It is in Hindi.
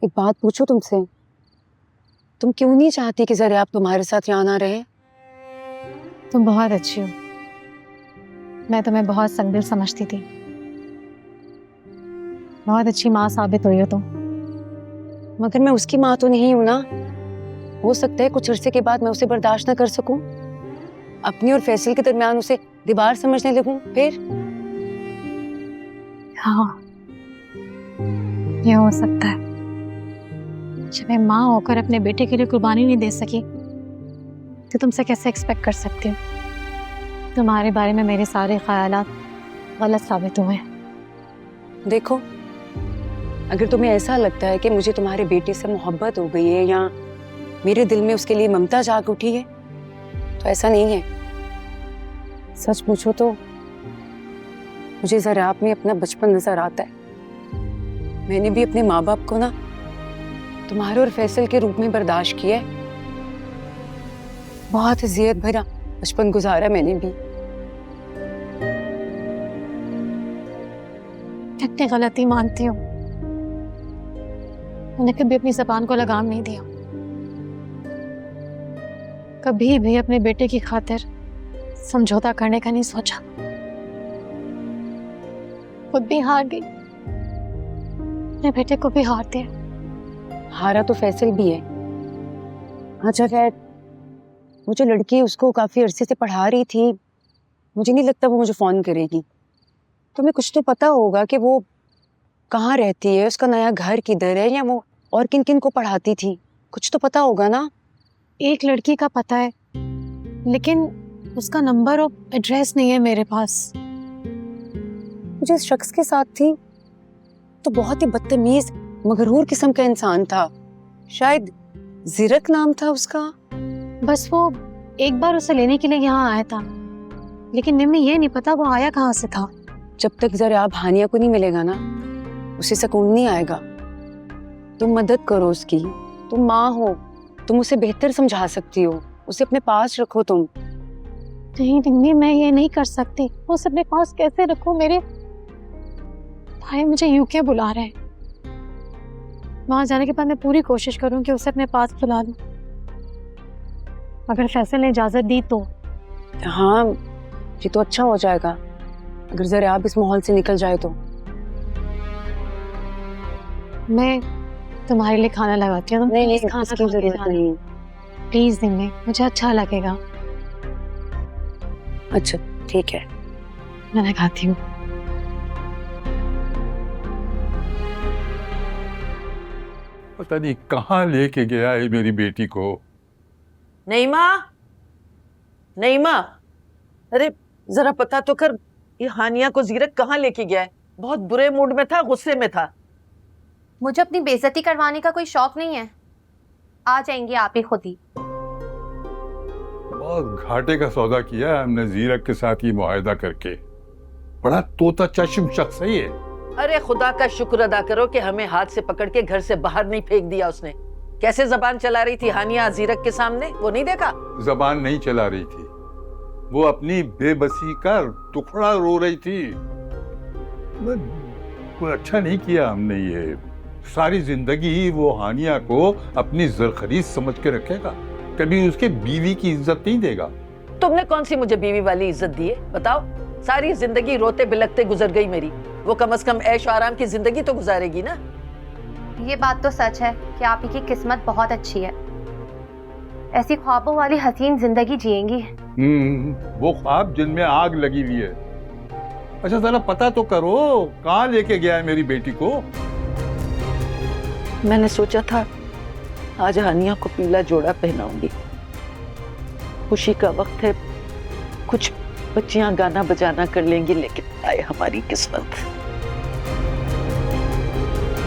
एक बात पूछो तुमसे, तुम क्यों नहीं चाहती कि जरा आप तुम्हारे साथ यहाँ ना रहे? तुम बहुत अच्छी हो, मैं तुम्हें बहुत संदिल समझती थी। बहुत अच्छी माँ साबित हुई हो तुम। मगर मैं उसकी माँ तो नहीं हूं ना। हो सकता है कुछ अरसे के बाद मैं उसे बर्दाश्त न कर सकूं, अपनी और फैसल के दरमियान उसे दीवार समझने लगूं। फिर हाँ, ये हो सकता है। जब मैं माँ होकर अपने बेटे के लिए कुर्बानी नहीं दे सकी तो तुमसे कैसे एक्सपेक्ट कर सकती हूँ? तुम्हारे बारे में मेरे सारे ख्यालात गलत साबित हुए। देखो, अगर तुम्हें ऐसा लगता है कि मुझे तुम्हारे बेटे से मोहब्बत हो गई है या मेरे दिल में उसके लिए ममता जाग उठी है, तो ऐसा नहीं है। सच पूछो तो मुझे जरा आप में अपना बचपन नजर आता है। मैंने भी अपने माँ बाप को ना तुम्हारे और फैसल के रूप में बर्दाश्त किया है। बहुत अजियत भरा बचपन गुजारा मैंने भी। अपनी गलती मानती हूँ, मैंने कभी अपनी जबान को लगाम नहीं दिया, कभी भी अपने बेटे की खातिर समझौता करने का नहीं सोचा। खुद भी हार गई, अपने बेटे को भी हार दिया। हारा तो फैसल भी है। अच्छा खैर, वो जो लड़की उसको काफी अरसे से पढ़ा रही थी, मुझे नहीं लगता वो मुझे फोन करेगी। तुम्हें कुछ तो पता होगा कि वो कहाँ रहती है, उसका नया घर किधर है, या वो और किन किन को पढ़ाती थी। कुछ तो पता होगा ना। एक लड़की का पता है, लेकिन उसका नंबर और एड्रेस नहीं है मेरे पास। जिस शख्स के साथ थी तो बहुत ही बदतमीज मगरूर किस्म का इंसान था। शायद ज़ीरक नाम था उसका। बस वो एक बार उसे लेने के लिए यहाँ आया था, लेकिन निम्मी ये नहीं पता वो आया कहाँ से था। जब तक जरा आप हानिया को नहीं मिलेगा ना, उसे सुकून नहीं आएगा। तुम मदद करो उसकी, तुम माँ हो, तुम उसे बेहतर समझा सकती हो, उसे अपने पास रखो तुम। नहीं निम्मी, मैं ये नहीं कर सकती। उसे अपने पास कैसे रखूं? मेरे भाई मुझे यूके बुला रहे हैं। वहां जाने के बाद मैं पूरी कोशिश करूं कि उसे अपने पास बुला लूं, अगर फैसल ने इजाजत दी तो। हाँ, ये तो अच्छा हो जाएगा अगर जरा आप इस माहौल से निकल जाए तो। मैं तुम्हारे लिए खाना लगाती हूँ। नहीं, खाना इसकी जरूरत नहीं। प्लीज निम्मी, मुझे अच्छा लगेगा। अच्छा ठीक है, मैं लगाती हूँ। पता नहीं कहाँ लेके गया है मेरी बेटी को। नईमा, नईमा, अरे जरा पता तो कर, ये हानिया को ज़ीरक कहाँ लेके गया है? बहुत बुरे मूड में था, गुस्से में था। मुझे अपनी बेइज्जती करवाने का कोई शौक नहीं है। आ जाएंगे आप ही खुद ही। बहुत घाटे का सौदा किया है हमने ज़ीरक के साथ ये मुआहदा करके। बड़ा तोता चश्म शख्स है ये। अरे खुदा का शुक्र अदा करो कि हमें हाथ से पकड़ के घर से बाहर नहीं फेंक दिया उसने। कैसे जबान चला रही थी हानिया ज़ीरक के सामने, वो नहीं देखा? जबान नहीं चला रही थी, वो अपनी बेबसी का टुकड़ा रो रही थी। कोई अच्छा नहीं किया हमने ये। सारी जिंदगी वो हानिया को अपनी ज़रख़रीद समझ के रखेगा, कभी उसके बीवी की इज्जत नहीं देगा। तुमने कौन सी मुझे बीवी वाली इज्जत दी है बताओ? सारी जिंदगी रोते बिलखते गुजर गई मेरी, वो कम से कम ऐश आराम की जिंदगी तो गुजारेगी ना। ये बात तो सच है कि आप ही की किस्मत बहुत अच्छी है, ऐसी ख्वाबों वाली हसीन जिंदगी जिएंगी। वो ख्वाब जिनमें आग लगी हुई है। अच्छा जरा पता तो करो कहाँ लेके गया है मेरी बेटी को। मैंने सोचा था आज हानिया को पीला जोड़ा पहनाऊंगी, खुशी का वक्त है, कुछ बच्चियां गाना बजाना कर लेंगी, लेकिन आए हमारी किस्मत।